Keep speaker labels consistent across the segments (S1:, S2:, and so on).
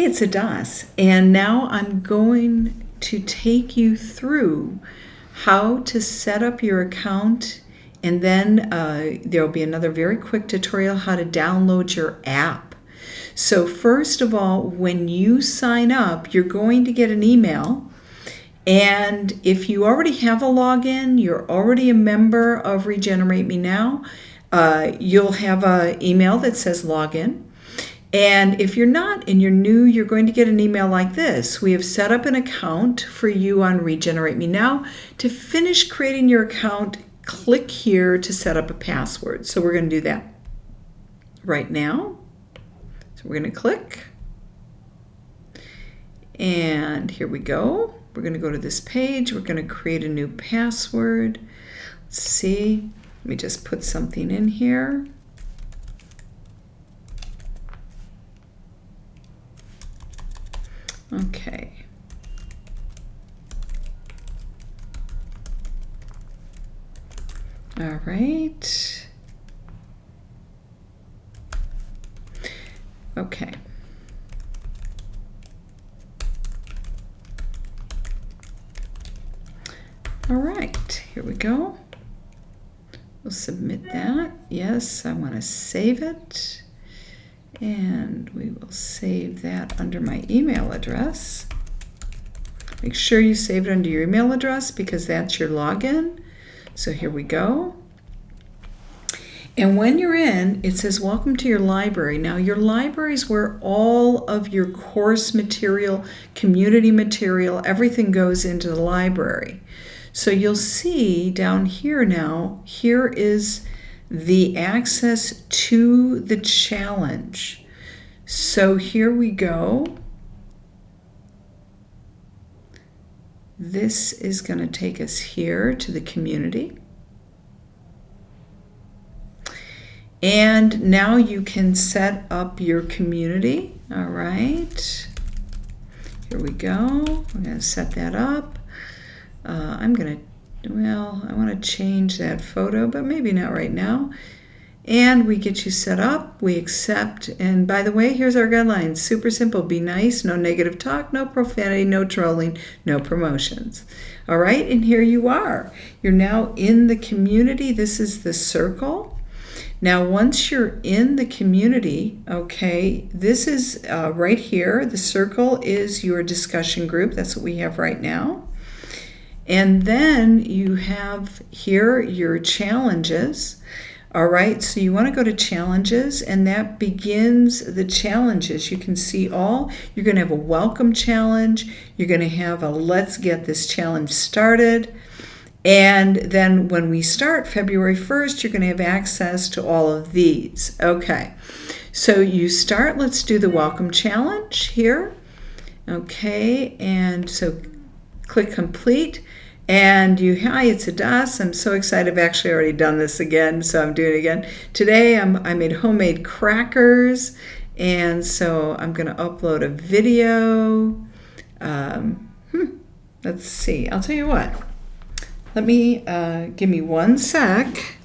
S1: It's Adas, and now I'm going to take you through how to set up your account, and then there will be another very quick tutorial how to download your app. So first of all, when you sign up, you're going to get an email, and if you already have a login, you're already a member of Regenerate Me Now, you'll have an email that says login. And if you're not and you're new, you're going to get an email like this. We have set up an account for you on Regenerate Me Now. To finish creating your account, click here to set up a password. So we're going to do that right now. So we're going to click. And here we go. We're going to go to this page. We're going to create a new password. Let's see. Let me just put something in here. Okay. All right. Okay. All right, here we go. We'll submit that. Yes, I want to save it. And we will save that under my email address. Make sure you save it under your email address because that's your login. So here we go. And when you're in, it says welcome to your library. Now your library is where all of your course material, community material, everything goes into the library. So you'll see down here now, here is the access to the challenge. So here we go. This is going to take us here to the community. And now you can set up your community. All right. Here we go. We're going to set that up. I'm going to, well, I want to change that photo, but maybe not right now. And we get you set up, we accept, and by the way, here's our guidelines. Super simple, be nice, no negative talk, no profanity, no trolling, no promotions. All right, and here you are. You're now in the community. This is the circle. Now, once you're in the community, okay, this is right here. The circle is your discussion group. That's what we have right now. And then you have here your challenges. All right, so you want to go to challenges, and that begins the challenges. You can see all. You're going to have a welcome challenge. You're going to have a let's get this challenge started. And then when we start February 1st, you're going to have access to all of these. Okay, so you start. Let's do the welcome challenge here. Okay, and so click complete. And hi, it's Adas. I'm so excited. I've actually already done this again, so I'm doing it again. Today I made homemade crackers, and so I'm going to upload a video. Let's see. I'll tell you what. Let me, give me 1 sec.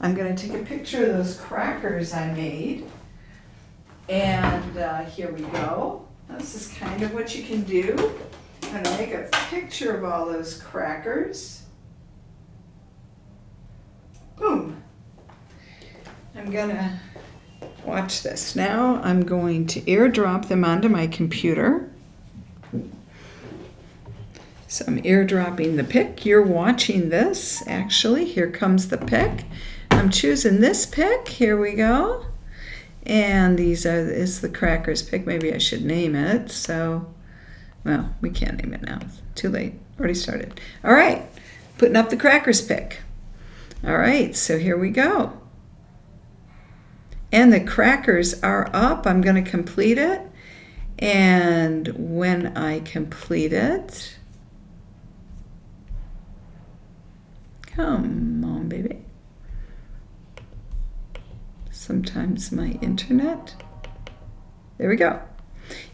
S1: I'm going to take a picture of those crackers I made. And here we go. This is kind of what you can do. I'm going to make a picture of all those crackers. Boom. I'm going to watch this. Now I'm going to airdrop them onto my computer. So I'm airdropping the pic. You're watching this, actually. Here comes the pic. I'm choosing this pic. Here we go. And is the crackers pic. Maybe I should name it. So, well, we can't name it now. It's too late. Already started. All right. Putting up the crackers pic. All right. So here we go. And the crackers are up. I'm going to complete it. And when I complete it, come on, baby. Sometimes my internet. There we go.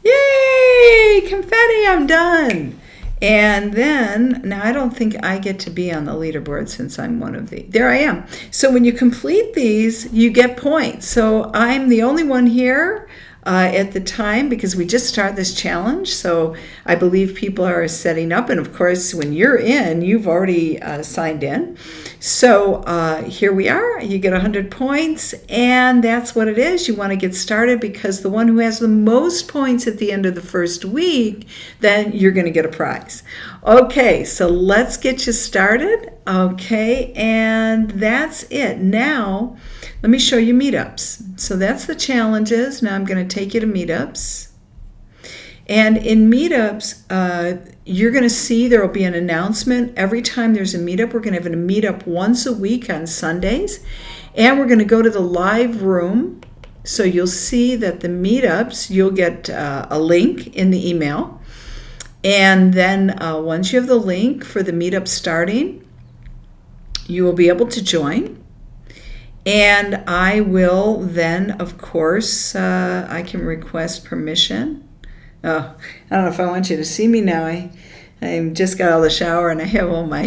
S1: Yay! Confetti, I'm done. And then, now I don't think I get to be on the leaderboard since I'm one of the, there I am. So when you complete these, you get points. So I'm the only one here at the time because we just started this challenge. So I believe people are setting up. And of course, when you're in, you've already signed in. So here we are. You get 100 points. And that's what it is. You want to get started because the one who has the most points at the end of the first week, then you're going to get a prize. Okay, so let's get you started. Okay, and that's it. Now, let me show you meetups. So that's the challenges. Now I'm going to take you to meetups. And in meetups, you're going to see there will be an announcement. Every time there's a meetup, we're going to have a meetup once a week on Sundays. And we're going to go to the live room. So you'll see that the meetups, you'll get a link in the email. And then once you have the link for the meetup starting, you will be able to join. And I will then, of course, I can request permission. Oh, I don't know if I want you to see me now. I just got out of the shower and I have all my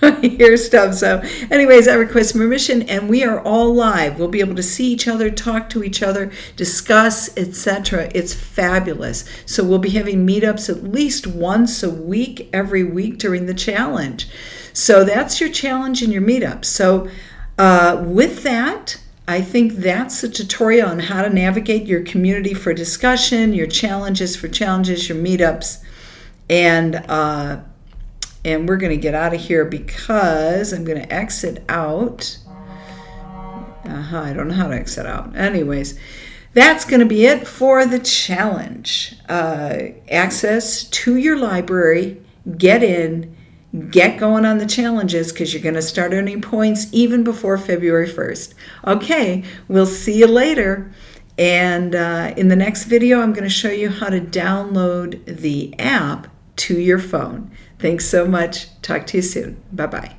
S1: hair stuff. So anyways, I request permission and we are all live. We'll be able to see each other, talk to each other, discuss, etc. It's fabulous. So we'll be having meetups at least once a week, every week during the challenge. So that's your challenge and your meetup. So with that, I think that's the tutorial on how to navigate your community for discussion, your challenges for challenges, your meetups, and we're going to get out of here because I'm going to exit out. I don't know how to exit out. Anyways, that's going to be it for the challenge. Access to your library, get in, get going on the challenges because you're going to start earning points even before February 1st. Okay, we'll see you later. And in the next video, I'm going to show you how to download the app to your phone. Thanks so much. Talk to you soon. Bye-bye.